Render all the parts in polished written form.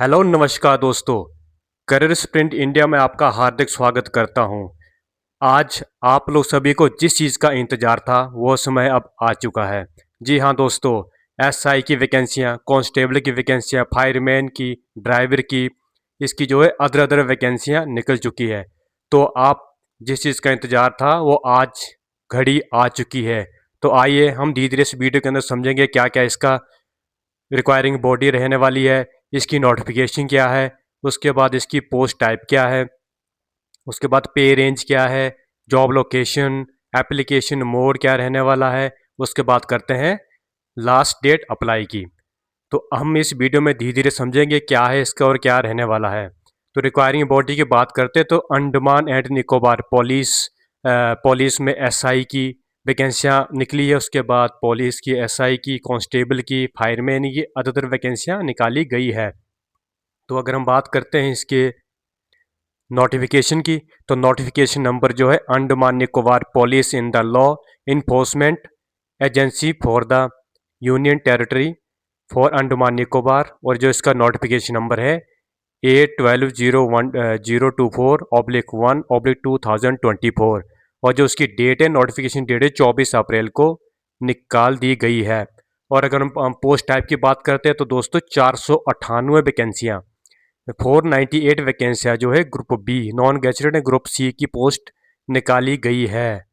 Hello नमस्कार दोस्तों। Career sprint India में आपका हार्दिक स्वागत करता हूं। आज आप लोग सभी को जिस चीज़ का इंतज़ार था वो समय अब आ चुका है। जी हाँ दोस्तों, एसआई की वैकेंसियाँ, कांस्टेबल की वैकेंसियाँ, फायरमैन की, ड्राइवर की, इसकी जो है अदर अदर वैकेंसियाँ निकल चुकी है। तो आप जिस चीज़ का इंतज़ार था वो आज घड़ी आ चुकी है। तो आइए हम धीरे-धीरे इस वीडियो के अंदर समझेंगे क्या-क्या इसका रिक्वायरिंग बॉडी रहने वाली है, इसकी नोटिफिकेशन क्या है, उसके बाद इसकी पोस्ट टाइप क्या है, उसके बाद पे रेंज क्या है, जॉब लोकेशन, एप्लीकेशन मोड क्या रहने वाला है, उसके बाद करते हैं लास्ट डेट अप्लाई की। तो हम इस वीडियो में धीरे धीरे समझेंगे क्या है इसका और क्या रहने वाला है। तो रिक्वायरिंग बॉडी की बात करते हैं तो अंडमान एंड निकोबार पुलिस में एसआई की वैकेंसियाँ निकली है। उसके बाद पुलिस की, एसआई की, कांस्टेबल की, फायरमैन की अदर वैकेंसियाँ निकाली गई है। तो अगर हम बात करते हैं इसके नोटिफिकेशन की, तो नोटिफिकेशन नंबर जो है Andaman Nicobar police in the law enforcement agency for the union territory for Andaman Nicobar, और जो इसका नोटिफिकेशन नंबर है A1201/024/1/2024, और जो उसकी डेट है, नोटिफिकेशन डेट है 24 अप्रैल को निकाल दी गई है। और अगर हम पोस्ट टाइप की बात करते हैं तो दोस्तों 498 वैकेंसियाँ, 498 वैकेंसियाँ जो है group B non gazetted group C की पोस्ट निकाली गई है।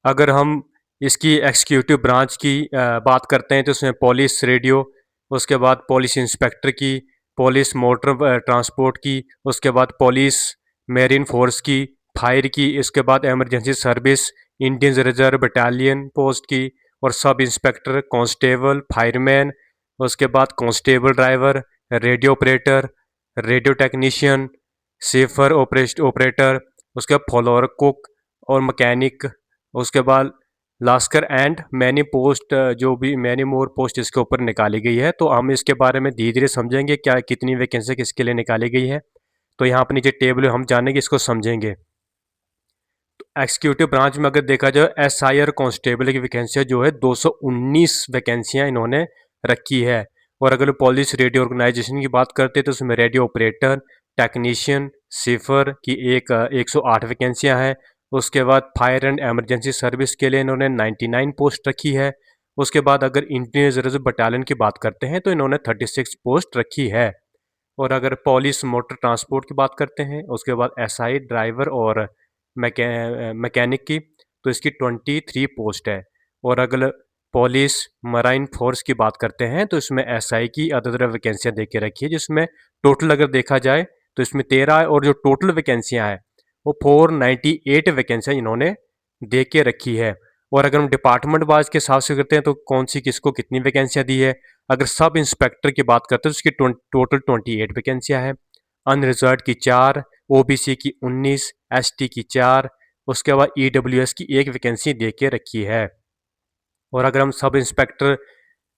अगर हम इसकी एग्जीक्यूटिव ब्रांच की बात करते हैं तो उसमें पुलिस रेडियो, उसके बाद पुलिस इंस्पेक्टर की, पुलिस मोटर ट्रांसपोर्ट की, उसके बाद पुलिस मेरीन फोर्स की, फायर की, इसके बाद emergency service, Indian reserve battalion post की, और सब इंस्पेक्टर, कांस्टेबल, फायरमैन, उसके बाद constable driver, radio operator, radio technician, safer operator, उसके बाद फॉलोअर कुक और मैकेनिक, उसके बाद लास्कर एंड मैनी पोस्ट, जो भी मैनी मोर पोस्ट इसके ऊपर निकाली गई है। तो हम इसके बारे में धीरे धीरे समझेंगे क्या कितनी वैकेंसी किसके लिए निकाली गई है। तो यहाँ पर नीचे टेबल हम जानेंगे, इसको समझेंगे। एग्जीक्यूटिव ब्रांच में अगर देखा जाए एसआई और कांस्टेबल की वैकेंसियाँ जो है 219 वैकेंसियाँ इन्होंने रखी है। और अगर पुलिस रेडियो ऑर्गेनाइजेशन की बात करते हैं तो उसमें रेडियो ऑपरेटर, टेक्नीशियन, सिफर की 108 वैकेंसियाँ हैं। उसके बाद फायर एंड एमरजेंसी सर्विस के लिए इन्होंने 99 पोस्ट रखी है। उसके बाद अगर इंडियन रिजर्व बटालियन की बात करते हैं तो इन्होंने 36 पोस्ट रखी है। और अगर पुलिस मोटर ट्रांसपोर्ट की बात करते हैं, उसके बाद एसआई ड्राइवर और मैकेनिक की, तो इसकी 23 पोस्ट है। और अगर पुलिस मराइन फोर्स की बात करते हैं तो इसमें एसआई की अदर वैकेंसियाँ दे के रखी है, जिसमें टोटल अगर देखा जाए तो इसमें 13 है, और जो टोटल वैकेंसियाँ हैं वो 498 वैकेंसियाँ इन्होंने दे के रखी है। और अगर हम डिपार्टमेंट वाइज के हिसाब से करते हैं तो कौन सी किसको कितनी वैकेंसियाँ दी है। अगर सब इंस्पेक्टर की बात करते हैं तो उसकी टोटल 28 वैकेंसियाँ हैं। अनरिजर्व की 4, ओबीसी की 19, एसटी की 4, उसके बाद ईडब्ल्यूएस की 1 वैकेंसी दे के रखी है। और अगर हम सब इंस्पेक्टर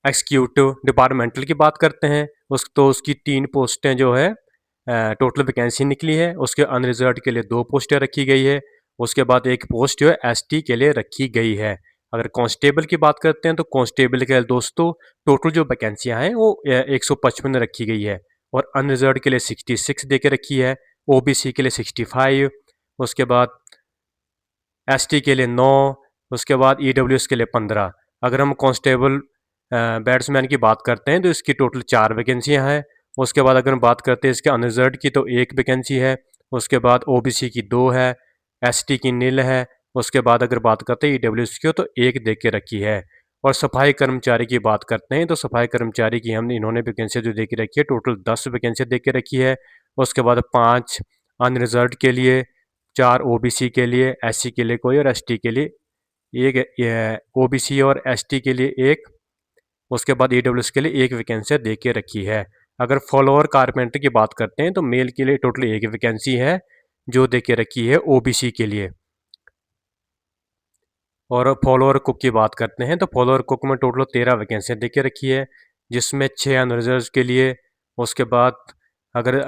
एग्जीक्यूटिव डिपार्टमेंटल की बात करते हैं उसकी 3 पोस्टें जो है टोटल वैकेंसी निकली है। उसके अनरिजर्व के लिए 2 पोस्टें रखी गई है। उसके बाद एक पोस्ट जो है एसटी के लिए रखी गई है। अगर कांस्टेबल की बात करते हैं तो कांस्टेबल के लिए दोस्तों टोटल जो वैकेंसियां हैं वो 155 रखी गई है। और अनरिजर्व के लिए 66 दे के रखी है, ओबीसी के लिए 65, उसके बाद एसटी के लिए 9, उसके बाद ईडब्ल्यूएस के लिए 15। अगर हम कांस्टेबल बैट्समैन की बात करते हैं तो इसकी टोटल 4 वैकेंसियां हैं। उसके बाद अगर हम बात करते हैं इसके अनरिजर्व की तो 1 वैकेंसी है। उसके बाद ओबीसी की 2 है, एसटी की नील है। उसके बाद अगर बात करते हैं ईडब्ल्यूएस की तो 1 दे के रखी है। और सफाई कर्मचारी की बात करते हैं तो सफाई कर्मचारी की हमने इन्होंने वैकेंसी जो दे के रखी है टोटल 10 वैकेंसी दे के रखी है। उसके बाद 5 अनरिजर्व के लिए, 4 ओबीसी के लिए, एससी के लिए कोई और एसटी के लिए एक, ओबीसी और एसटी के लिए एक, उसके बाद ईडब्ल्यूएस के लिए 1 वैकेंसी दे के रखी है। अगर फॉलोअर कारपेंटर की बात करते हैं तो मेल के लिए टोटल 1 वैकेंसी है जो दे के रखी है ओबीसी के लिए। और फॉलोअर कुक की बात करते हैं तो फॉलोअर कुक में टोटल 13 वैकेंसियाँ दे के रखी है, जिसमें 6 अनरिजर्व के लिए, उसके बाद अगर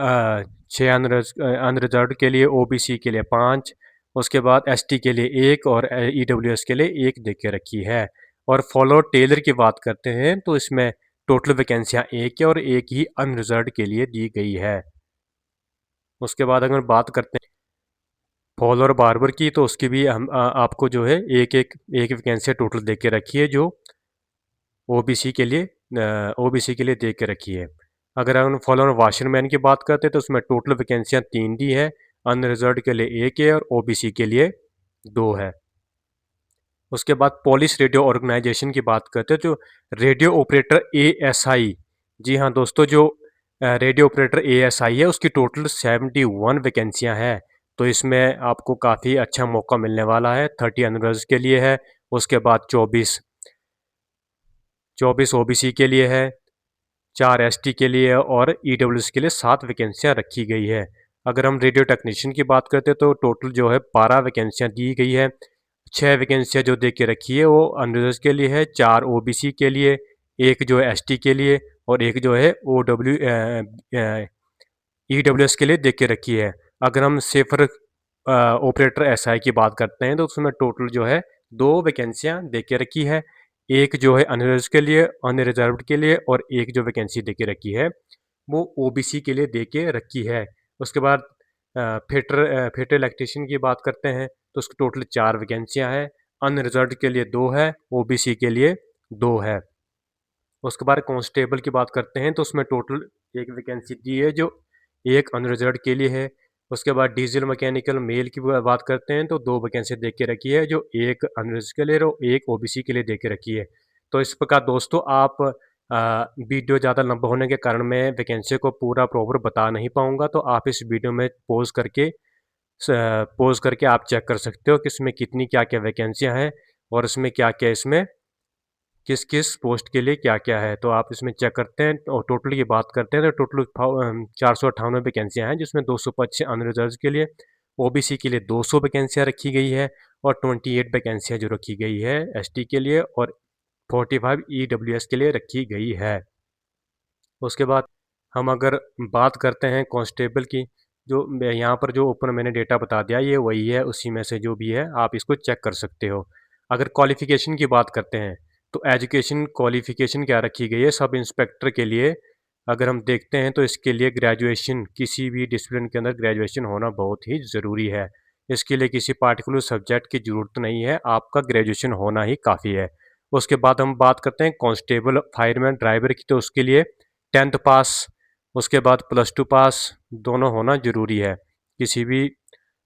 6 अनरिजर्व के लिए, ओबीसी के लिए 5, उसके बाद एसटी के लिए 1 और ईडब्ल्यूएस के लिए 1 दे के रखी है। और फॉलोअर टेलर की बात करते हैं तो इसमें टोटल वैकेंसियाँ एक है और एक ही अनरिजर्व्ड के लिए दी गई है। उसके बाद अगर बात करते हैं हॉल और बार्बर की, तो उसकी भी हम आपको जो है एक वैकेंसी टोटल दे के रखी है, जो ओबीसी के लिए दे के रखी है। अगर हम फॉल और वाशरमैन की बात करते हैं तो उसमें टोटल वैकेंसियाँ 3 दी है, अनरिजर्व्ड के लिए 1 है और ओबीसी के लिए 2 है। उसके बाद पुलिस रेडियो ऑर्गेनाइजेशन की बात करते हैं, जो रेडियो ऑपरेटर एएसआई, जी हाँ दोस्तों, जो रेडियो ऑपरेटर एएसआई है उसकी टोटल 71 वैकेंसियां हैं। तो इसमें आपको काफ़ी अच्छा मौका मिलने वाला है। 30 अनरिजर्व्ड के लिए है, उसके बाद 24 ओबीसी के लिए है, 4 एसटी के लिए है और ईडब्ल्यूएस के लिए 7 वैकेंसियां रखी गई है। अगर हम रेडियो टेक्नीशियन की बात करते हैं तो टोटल जो है 12 वैकेंसियां दी गई है। 6 वैकेंसियां जो दे के रखी है वो अनरिजर्व्ड के लिए है, 4 ओबीसी के लिए, एक जो है एसटी के लिए और एक जो है ईडब्ल्यूएस के लिए दे के रखी है। अगर हम सेफर ऑपरेटर एसआई की बात करते हैं तो उसमें टोटल जो है 2 वैकेंसियां दे के रखी है। एक जो है अनरिजर्व्ड के लिए और एक जो वैकेंसी दे के रखी है वो ओबीसी के लिए दे के रखी है। उसके बाद थिएटर इलेक्ट्रीशियन की बात करते हैं तो उसकी टोटल 4 वैकेंसियां हैं। अनरिजर्व्ड के लिए 2 है, ओबीसी के लिए 2 है। उसके बाद कांस्टेबल की बात करते हैं तो उसमें टोटल एक वैकेंसी दी है, जो एक अनरिजर्व्ड के लिए है। उसके बाद डीजल मैकेनिकल मेल की बात करते हैं तो 2 वैकेंसी दे के रखी है, जो एक अनरिजर्व्ड के लिए और एक ओबीसी के लिए दे के रखी है। तो इस प्रकार दोस्तों आप वीडियो ज़्यादा लंबा होने के कारण मैं वैकेंसी को पूरा प्रॉपर बता नहीं पाऊंगा, तो आप इस वीडियो में पॉज करके आप चेक कर सकते हो कि इसमें कितनी क्या क्या वैकेंसियाँ हैं और इसमें क्या क्या इसमें किस किस पोस्ट के लिए क्या क्या है। तो आप इसमें चेक करते हैं और टोटल की बात करते हैं तो टोटल 498 वैकेंसियाँ हैं, जिसमें 225 अनरिजर्व के लिए, ओबीसी के लिए 200 वैकेंसियाँ रखी गई है और 28 वैकेंसियाँ जो रखी गई है एसटी के लिए और 45 ईडब्ल्यूएस के लिए रखी गई है। उसके बाद हम अगर बात करते हैं कांस्टेबल की, जो यहाँ पर जो ऊपर मैंने डेटा बता दिया ये वही है, उसी में से जो भी है आप इसको चेक कर सकते हो। अगर क्वालिफ़िकेशन की बात करते हैं तो एजुकेशन क्वालिफ़िकेशन क्या रखी गई है सब इंस्पेक्टर के लिए, अगर हम देखते हैं तो इसके लिए ग्रेजुएशन, किसी भी डिसिप्लिन के अंदर ग्रेजुएशन होना बहुत ही ज़रूरी है। इसके लिए किसी पार्टिकुलर सब्जेक्ट की ज़रूरत नहीं है, आपका ग्रेजुएशन होना ही काफ़ी है। उसके बाद हम बात करते हैं कांस्टेबल, फायरमैन, ड्राइवर की, तो उसके लिए 10th पास, उसके बाद +2 पास दोनों होना ज़रूरी है। किसी भी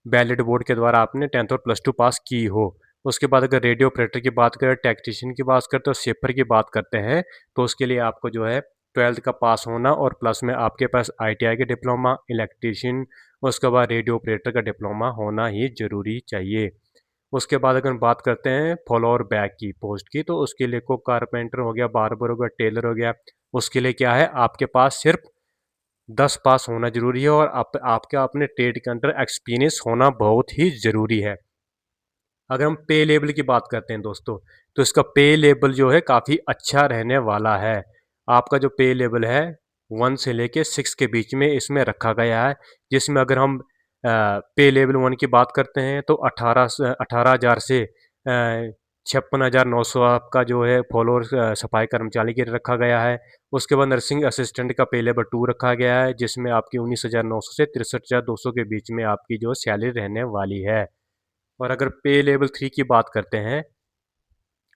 बैलेट बोर्ड के द्वारा आपने 10th और +2 पास की हो। उसके बाद अगर रेडियो ऑपरेटर की बात करें, टेक्नीशियन की बात करते हैं और शेफर की बात करते हैं तो उसके लिए आपको जो है 12th का पास होना और प्लस में आपके पास आईटीआई का डिप्लोमा, इलेक्ट्रीशियन, उसके बाद रेडियो ऑपरेटर का डिप्लोमा होना ही ज़रूरी चाहिए। उसके बाद अगर हम बात करते हैं फॉलो और बैक की पोस्ट की, तो उसके लिए को कारपेंटर हो गया, बार्बर हो गया, टेलर हो गया, उसके लिए क्या है आपके पास सिर्फ 10 पास होना ज़रूरी है और आपके अपने ट्रेड के अंदर एक्सपीरियंस होना बहुत ही ज़रूरी है। अगर हम पे लेवल की बात करते हैं दोस्तों, तो इसका पे लेवल जो है काफ़ी अच्छा रहने वाला है। आपका जो पे लेवल है 1 से लेके 6 के बीच में इसमें रखा गया है, जिसमें अगर हम पे लेवल 1 की बात करते हैं तो 18,000 से 56,900 आपका जो है फॉलोअर सफाई कर्मचारी के लिए रखा गया है। उसके बाद नर्सिंग असिस्टेंट का पे लेवल 2 रखा गया है, जिसमें आपकी 19,900 से 63,200 के बीच में आपकी जो सैलरी रहने वाली है। और अगर पे लेवल 3 की बात करते हैं,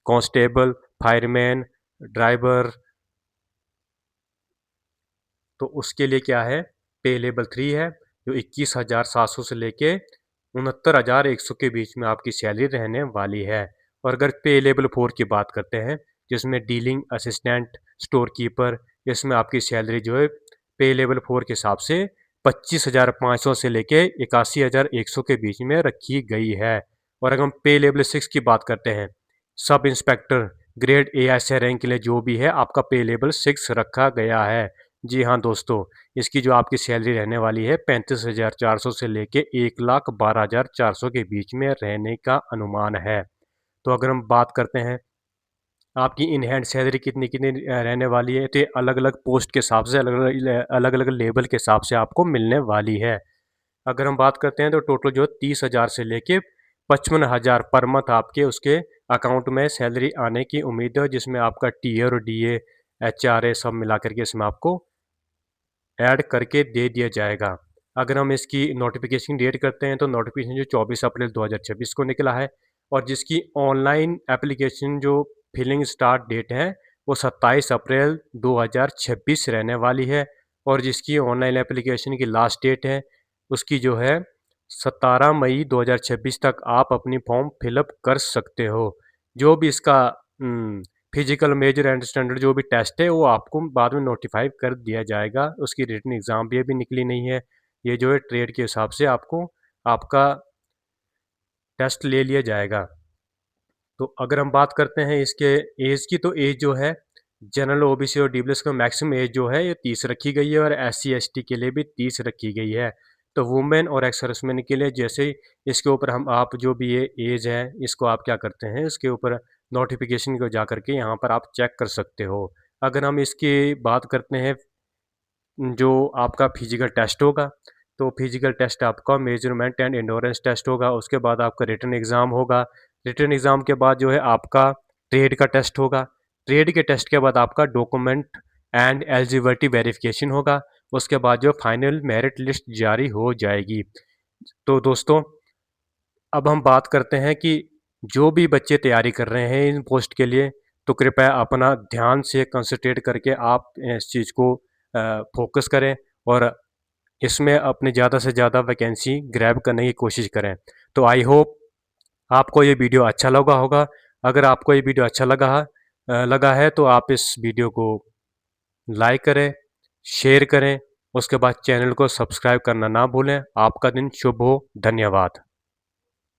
कांस्टेबल, फायरमैन, ड्राइवर, तो उसके लिए क्या है पे लेवल 3 है, जो 21,700 से लेके 69,100 के बीच में आपकी सैलरी रहने वाली है। और अगर पे लेवल 4 की बात करते हैं, जिसमें डीलिंग असिस्टेंट, स्टोर कीपर, इसमें आपकी सैलरी जो है पे लेवल 4 के हिसाब से 25,500 से लेके 81,100 के बीच में रखी गई है। और अगर हम पे लेवल 6 की बात करते हैं, sub inspector grade ASI rank के लिए जो भी है आपका पे लेवल 6 रखा गया है। जी हाँ दोस्तों, इसकी जो आपकी सैलरी रहने वाली है 35,400 से लेके 1,12,400 के बीच में रहने का अनुमान है। तो अगर हम बात करते हैं आपकी इन हैंड सैलरी कितनी कितनी रहने वाली है, तो ये अलग अलग पोस्ट के हिसाब से अलग अलग लेवल के हिसाब से आपको मिलने वाली है। अगर हम बात करते हैं तो टोटल जो 30,000 से लेके 55,000 पर मंथ आपके उसके अकाउंट में सैलरी आने की उम्मीद है, जिसमें आपका टीए और डीए HRA सब मिला करके इसमें आपको ऐड करके दे दिया जाएगा। अगर हम इसकी नोटिफिकेशन डेट करते हैं तो नोटिफिकेशन जो 24 अप्रैल 2026 को निकला है और जिसकी ऑनलाइन एप्लीकेशन जो फिलिंग स्टार्ट डेट है वो 27 अप्रैल 2026 रहने वाली है और जिसकी ऑनलाइन एप्लीकेशन की लास्ट डेट है उसकी जो है 17 मई 2026 तक आप अपनी फॉर्म फिलअप कर सकते हो। जो भी इसका फिजिकल मेजर एंड स्टैंडर्ड जो भी टेस्ट है वो आपको बाद में नोटिफाई कर दिया जाएगा। उसकी रिटन एग्ज़ाम भी अभी निकली नहीं है। ये जो है ट्रेड के हिसाब से आपको आपका टेस्ट ले लिया जाएगा। तो अगर हम बात करते हैं इसके एज की, तो एज जो है जनरल ओबीसी और डब्ल्यूएस का मैक्सिमम एज जो है ये 30 रखी गई है और एससी एसटी के लिए भी 30 रखी गई है। तो वुमेन और एक्स सर्विसमैन के लिए जैसे ही इसके ऊपर हम आप जो भी ये एज है इसको आप क्या करते हैं इसके ऊपर नोटिफिकेशन को जा करके यहाँ पर आप चेक कर सकते हो। अगर हम इसकी बात करते हैं जो आपका फिजिकल टेस्ट होगा, तो फिजिकल टेस्ट आपका मेजरमेंट एंड एंडोरेंस टेस्ट होगा। उसके बाद आपका रिटन एग्ज़ाम होगा। रिटन एग्ज़ाम के बाद जो है आपका ट्रेड का टेस्ट होगा। ट्रेड के टेस्ट के बाद आपका डॉक्यूमेंट एंड एलिजिबिलिटी वेरिफिकेशन होगा। उसके बाद जो फाइनल मेरिट लिस्ट जारी हो जाएगी। तो दोस्तों अब हम बात करते हैं कि जो भी बच्चे तैयारी कर रहे हैं इन पोस्ट के लिए, तो कृपया अपना ध्यान से कंसंट्रेट करके आप इस चीज़ को फोकस करें और इसमें अपने ज़्यादा से ज़्यादा वैकेंसी ग्रैब करने की कोशिश करें। तो आई होप आपको ये वीडियो अच्छा लगा होगा। अगर आपको ये वीडियो अच्छा लगा है तो आप इस वीडियो को लाइक करें, शेयर करें, उसके बाद चैनल को सब्सक्राइब करना ना भूलें। आपका दिन शुभ हो। धन्यवाद।